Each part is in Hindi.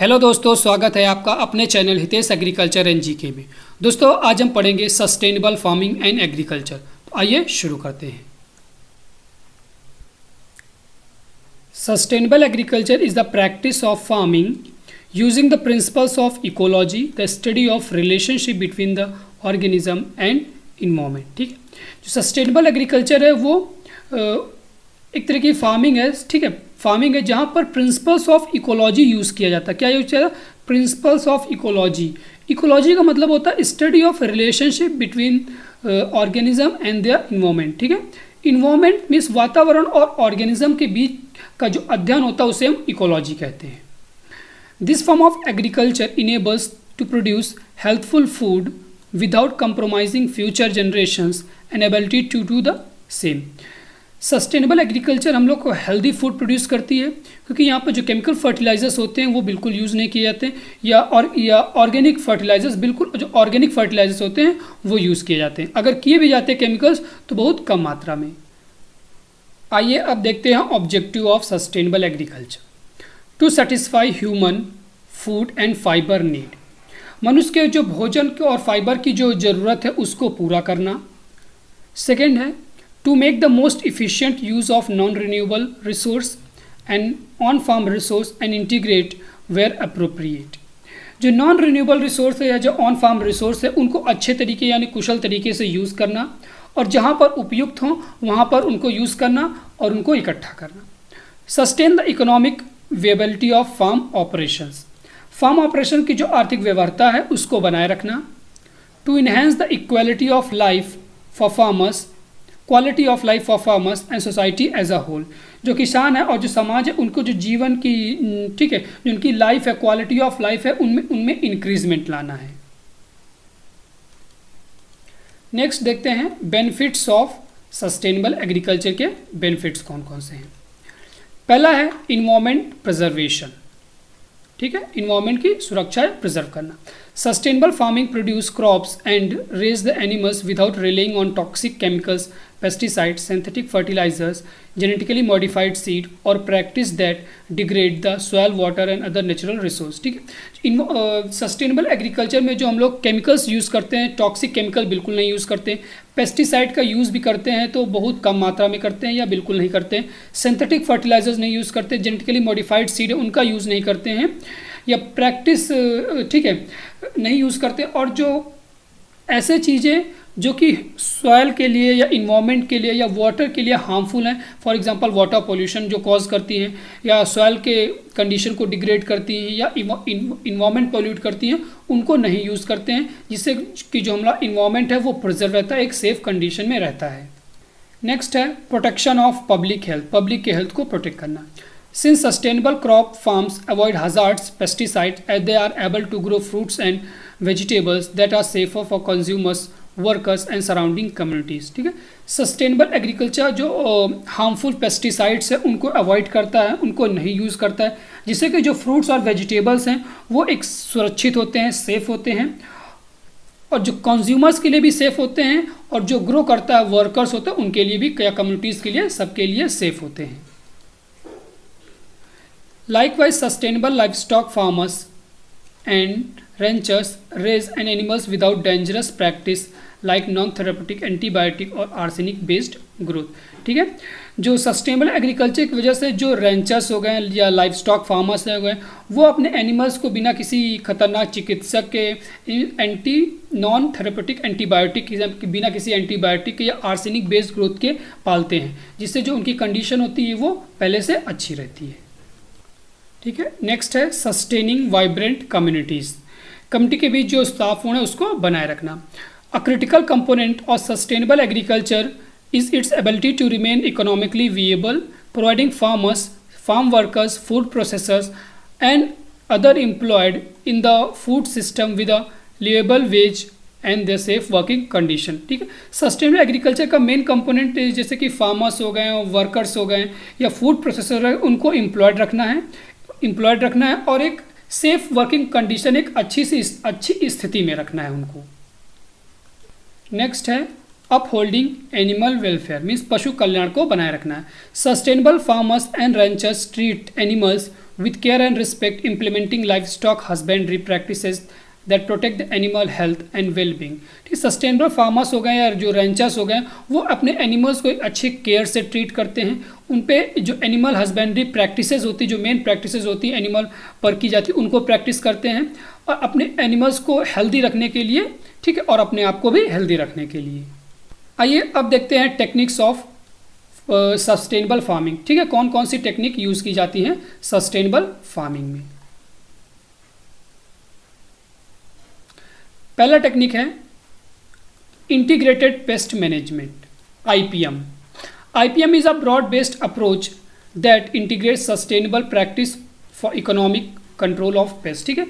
हेलो दोस्तों, स्वागत है आपका अपने channel Hitesh agriculture and GK में। दोस्तों आज हम पढ़ेंगे सस्टेनेबल फार्मिंग एंड एग्रीकल्चर। तो आइए शुरू करते हैं। Sustainable agriculture is the practice of farming using the principles of ecology, the study of relationship between the organism and environment. ठीक है, जो सस्टेनेबल एग्रीकल्चर है वो एक तरह की फार्मिंग है। ठीक है, फार्मिंग है जहाँ पर प्रिंसिपल्स ऑफ इकोलॉजी यूज़ किया जाता है। क्या यूज किया जाता है? Principles of ecology. इकोलॉजी का मतलब होता है study of relationship between organism and their environment. ठीक है, इन्वायरमेंट मीन्स वातावरण और ऑर्गेनिज्म के बीच का जो अध्ययन होता है उसे हम इकोलॉजी कहते हैं। This form of agriculture enables to produce healthful food without compromising future generations and ability to do the same. Sustainable agriculture हम लोग को हेल्दी फूड प्रोड्यूस करती है, क्योंकि यहाँ पर जो केमिकल फर्टिलाइजर्स होते हैं वो बिल्कुल यूज़ नहीं किए जाते, या ऑर्गेनिक फर्टिलाइजर्स, बिल्कुल जो ऑर्गेनिक फर्टिलाइजर्स होते हैं वो यूज़ किए जाते हैं। अगर किए भी जाते हैं केमिकल्स तो बहुत कम मात्रा में। आइए अब देखते हैं objective of sustainable agriculture. To satisfy human food and fibre need, मनुष्य के जो भोजन के और फाइबर की जो ज़रूरत है उसको पूरा करना। सेकेंड है to make the most efficient use of non-renewable resource and on-farm resource and integrate where appropriate। जो नॉन रिन्यूएबल रिसोर्स है या जो ऑन फार्म रिसोर्स है उनको अच्छे तरीके यानी कुशल तरीके से यूज़ करना, और जहाँ पर उपयुक्त हों वहाँ पर उनको यूज़ करना और उनको इकट्ठा करना। Sustain the economic viability of farm operations, farm operation की जो आर्थिक व्यवहार्यता है उसको बनाए रखना। To enhance the equality of life for farmers, quality of life for farmers and society as a whole, जो किसान है और जो समाज है उनको जो जीवन की, ठीक है, जो उनकी लाइफ है, क्वालिटी ऑफ लाइफ है, उनमें इंक्रीजमेंट लाना है। नेक्स्ट देखते हैं बेनिफिट्स ऑफ सस्टेनेबल एग्रीकल्चर के बेनिफिट्स कौन कौन से हैं। पहला है इन्वायरमेंट प्रिजर्वेशन। ठीक है, इन्वायरमेंट की सुरक्षा प्रिजर्व करना। Sustainable farming produce crops and raise the animals without relying on toxic chemicals, pesticides, synthetic fertilizers, genetically modified seed or practice that degrade the soil, water and other natural resource। ठीक है, सस्टेनेबल एग्रीकल्चर में जो हम लोग केमिकल्स यूज़ करते हैं, टॉक्सिक केमिकल बिल्कुल नहीं यूज़ करते, पेस्टिसाइड का यूज़ भी करते हैं तो बहुत कम मात्रा में करते हैं या बिल्कुल नहीं करते हैं, सिंथेटिक फर्टिलाइजर्स नहीं यूज़ करते, जेनेटिकली मॉडिफाइड सीड है उनका यूज़ नहीं करते हैं, या प्रैक्टिस, ठीक है, नहीं यूज़ करते। और जो ऐसे चीज़ें जो कि सॉइल के लिए या इन्वायरमेंट के लिए या वाटर के लिए हार्मफुल हैं, फॉर एग्जांपल वाटर पोल्यूशन जो कॉज करती हैं, या सॉइल के कंडीशन को डिग्रेड करती हैं, या इन्वायरमेंट पोल्यूट करती हैं, उनको नहीं यूज़ करते हैं, जिससे कि जो हमारा इन्वायरमेंट है वो प्रिजर्व रहता है, एक सेफ कंडीशन में रहता है। नेक्स्ट है protection of public health, public के हेल्थ को प्रोटेक्ट करना। Since sustainable crop farms avoid hazards, pesticides as they are able to grow fruits and vegetables that are safer for consumers, workers and surrounding communities. ठीक है, सस्टेनेबल एग्रीकल्चर जो हार्मफुल पेस्टिसाइड्स है उनको अवॉइड करता है, उनको नहीं यूज़ करता है, जिससे कि जो फ्रूट्स और वेजिटेबल्स हैं वो एक सुरक्षित होते हैं, सेफ़ होते हैं, और जो कंज्यूमर्स के लिए भी सेफ़ होते हैं, और जो ग्रो करता है वर्कर्स होते हैं उनके लिए भी, या कम्युनिटीज़ के लिए, सबके लिए सेफ़ होते हैं। Likewise sustainable life stock farmers and ranchers raise an animals without dangerous practice like non-therapeutic, antibiotic और आर्सेनिक बेस्ड ग्रोथ। ठीक है, जो सस्टेनेबल एग्रीकल्चर की वजह से जो रेंचर्स हो गए या लाइफ स्टॉक फार्मर्स हो गए, वो अपने एनिमल्स को बिना किसी खतरनाक चिकित्सक के, नॉन थेरेपेटिक एंटीबायोटिक, बिना किसी एंटीबायोटिक के या आर्सेनिक बेस्ड ग्रोथ के पालते हैं, जिससे जो उनकी कंडीशन होती है वो पहले से अच्छी रहती है। ठीक है, नेक्स्ट है सस्टेनिंग वाइब्रेंट कम्युनिटीज़, कम्युनिटी के बीच जो स्थापना है उसको बनाए रखना। A critical component of sustainable agriculture is its ability to remain economically viable, providing farmers, farm workers, food processors and other employed in the food system with a livable wage and the safe working condition. ठीक है, सस्टेनेबल एग्रीकल्चर का मेन कंपोनेंट जैसे कि फार्मर्स हो गए, वर्कर्स हो गए, या फूड प्रोसेसर है, उनको एम्प्लॉयड रखना है और एक सेफ वर्किंग कंडीशन, एक अच्छी स्थिति में रखना है उनको। नेक्स्ट है अपहोल्डिंग एनिमल वेलफेयर, मीन्स पशु कल्याण को बनाए रखना है। Sustainable farmers and ranchers treat animals with care and respect, implementing livestock husbandry practices that protect the animal health and well-being। ठीक, सस्टेनेबल फार्मर्स हो गए या जो रेंचर्स हो गए, वो अपने एनिमल्स को अच्छे केयर से ट्रीट करते हैं। उन पे जो एनिमल हस्बेंड्री प्रैक्टिसेस होती, जो मेन प्रैक्टिसेस होती हैं एनिमल पर की जाती, उनको प्रैक्टिस करते हैं और अपने एनिमल्स को हेल्दी रखने के लिए, ठीक है, और अपने आप को भी हेल्दी रखने के लिए। आइए अब देखते हैं टेक्निक्स ऑफ सस्टेनेबल फार्मिंग। ठीक है, कौन कौन सी टेक्निक यूज़ की जाती हैं सस्टेनेबल फार्मिंग में। पहला टेक्निक है integrated pest management, IPM। IPM is a broad based approach that integrate sustainable practice for economic control of pest. ठीक है,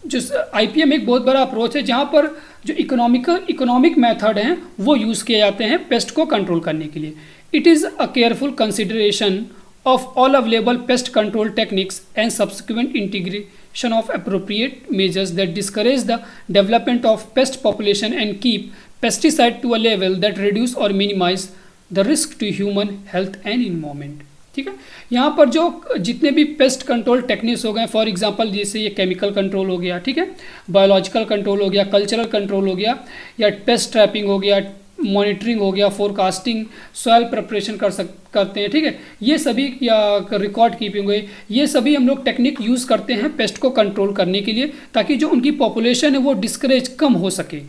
जो IPM एक बहुत बड़ा अप्रोच है जहाँ पर जो इकोनॉमिक मेथड हैं वो यूज़ किए जाते हैं पेस्ट को कंट्रोल करने के लिए। It is a careful consideration of all available pest control techniques and subsequent integration of appropriate measures that discourage the development of pest population and keep pesticide to a level that reduce or minimize the risk to human health and environment। ठीक है, यहाँ पर जो जितने भी पेस्ट कंट्रोल टेक्निक्स हो गए, फॉर एग्जांपल जैसे ये केमिकल कंट्रोल हो गया, ठीक है, बायोलॉजिकल कंट्रोल हो गया, कल्चरल कंट्रोल हो गया, या पेस्ट ट्रैपिंग हो गया, मॉनिटरिंग हो गया, फोरकास्टिंग, सॉइल प्रिपरेशन करते हैं। ठीक है, ये सभी, या रिकॉर्ड कीपिंग हुई, ये सभी हम लोग टेक्निक यूज़ करते हैं पेस्ट को कंट्रोल करने के लिए, ताकि जो उनकी पॉपुलेशन है वो डिस्करेज कम हो सके।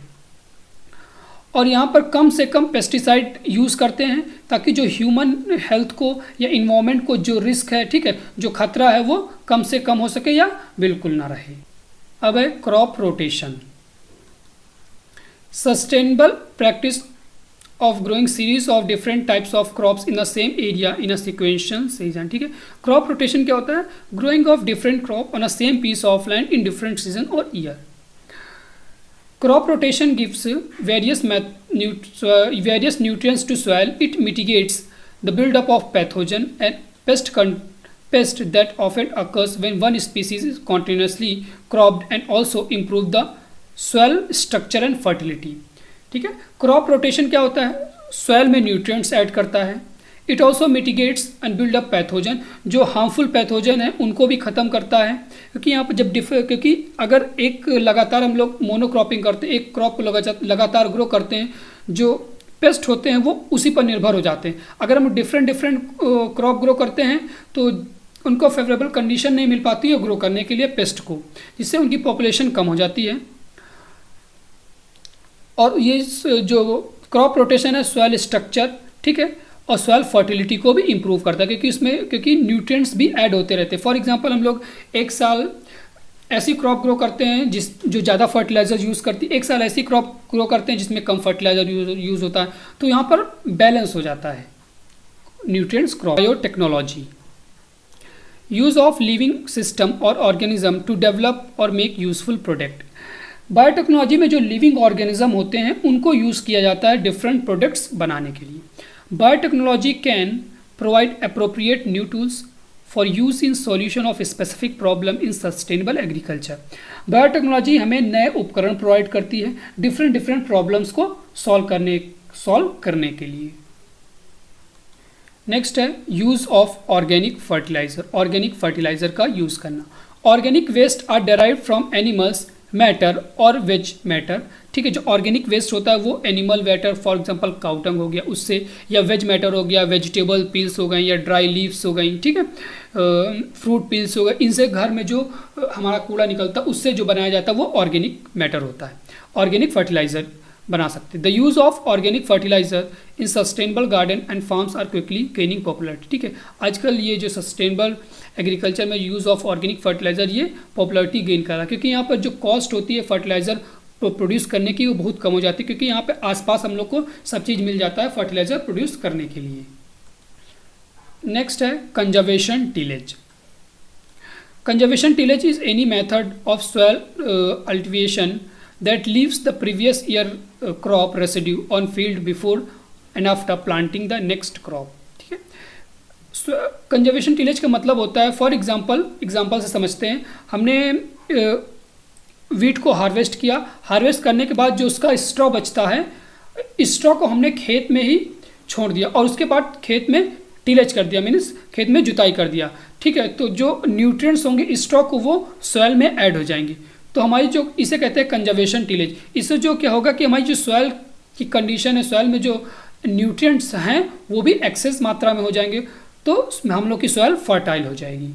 और यहाँ पर कम से कम पेस्टिसाइड यूज़ करते हैं ताकि जो ह्यूमन हेल्थ को या इन्वायरमेंट को जो रिस्क है, ठीक है, जो खतरा है वो कम से कम हो सके या बिल्कुल ना रहे। अब है crop rotation, sustainable practice of growing series of different types of crops in the same area in a sequential season। ठीक है, क्रॉप रोटेशन क्या होता है? Growing of different crop on a same piece of land in different season और year. Crop rotation gives various nutrients to soil. It mitigates the buildup of pathogen and pest that often occurs when one species is continuously cropped and also improve the soil structure and fertility। ठीक है, क्रॉप रोटेशन क्या होता है? सॉइल में न्यूट्रिएंट्स ऐड करता है। It also mitigates and build up pathogen, जो हार्मफुल पैथोजन है उनको भी ख़त्म करता है। क्योंकि यहाँ पर जब क्योंकि अगर एक लगातार हम लोग मोनोक्रॉपिंग करते हैं, एक क्रॉप को लगातार ग्रो करते हैं, जो पेस्ट होते हैं वो उसी पर निर्भर हो जाते हैं। अगर हम डिफरेंट क्रॉप ग्रो करते हैं तो उनको फेवरेबल कंडीशन नहीं मिल पाती है ग्रो करने के लिए पेस्ट को, जिससे उनकी पॉपुलेशन कम हो जाती है। और ये जो क्रॉप रोटेशन है सॉइल स्ट्रक्चर, ठीक है, और सॉइल फर्टिलिटी को भी इम्प्रूव करता है, क्योंकि न्यूट्रिएंट्स भी ऐड होते रहते हैं। फॉर एग्जांपल हम लोग एक साल ऐसी क्रॉप ग्रो करते हैं जो ज़्यादा फर्टिलाइजर यूज़ करती है, एक साल ऐसी क्रॉप ग्रो करते हैं जिसमें कम फर्टिलाइजर यूज़ होता है, तो यहाँ पर बैलेंस हो जाता है nutrients crop. Biotechnology, use of living system और ऑर्गेनिज्म टू डेवलप और मेक यूजफुल प्रोडक्ट। बायोटेक्नोलॉजी में जो लिविंग ऑर्गेनिज्म होते हैं उनको यूज़ किया जाता है डिफरेंट प्रोडक्ट्स बनाने के लिए। Biotechnology can provide appropriate new tools for use in solution of specific problem in sustainable agriculture. Biotechnology हमें नए उपकरण प्रोवाइड करती है डिफरेंट प्रॉब्लम्स को सॉल्व करने के लिए। नेक्स्ट है use of organic fertilizer, organic fertilizer का यूज़ करना। Organic waste are derived from animals matter और वेज मैटर। ठीक है, जो ऑर्गेनिक वेस्ट होता है वो animal matter, for example cow dung हो गया उससे, या वेज मैटर हो गया, वेजिटेबल पील्स हो गई या ड्राई लीव्स हो गई, ठीक है, फ्रूट पील्स हो गए, इनसे घर में जो हमारा कूड़ा निकलता है उससे जो बनाया जाता है वो ऑर्गेनिक मैटर होता है। ऑर्गेनिक फर्टिलाइजर बना सकते हैं। The use of organic fertiliser in sustainable garden and farms are quickly gaining popularity. ठीक है, आजकल ये जो सस्टेनेबल एग्रीकल्चर में यूज़ ऑफ ऑर्गेनिक फर्टिलाइज़र ये पॉपुलरिटी गेन कर रहा है, क्योंकि यहाँ पर जो कॉस्ट होती है फर्टिलाइज़र प्रोड्यूस करने की वो बहुत कम हो जाती है, क्योंकि यहाँ पे आसपास हम लोग को सब चीज़ मिल जाता है फर्टिलाइज़र प्रोड्यूस करने के लिए। नेक्स्ट है conservation tillage. Conservation tillage is any method of soil cultivation that leaves the previous year crop residue on field before and after planting the next crop। ठीक है, कंजर्वेशन टिलेज का मतलब होता है, फॉर एग्जांपल से समझते हैं, हमने वीट को हार्वेस्ट किया, हार्वेस्ट करने के बाद जो उसका स्ट्रॉ बचता है, स्ट्रॉ को हमने खेत में ही छोड़ दिया और उसके बाद खेत में टिलेज कर दिया, मीन्स खेत में जुताई कर दिया, ठीक है, तो जो न्यूट्रिएंट्स होंगे स्टॉक वो सॉइल में ऐड हो जाएंगे। तो हमारी जो इसे कहते हैं कंजर्वेशन टिलेज। इससे जो क्या होगा कि हमारी जो सॉइल की कंडीशन है, सॉइल में जो न्यूट्रिएंट्स हैं वो भी एक्सेस मात्रा में हो जाएंगे, तो हम लोग की सॉइल फर्टाइल हो जाएगी।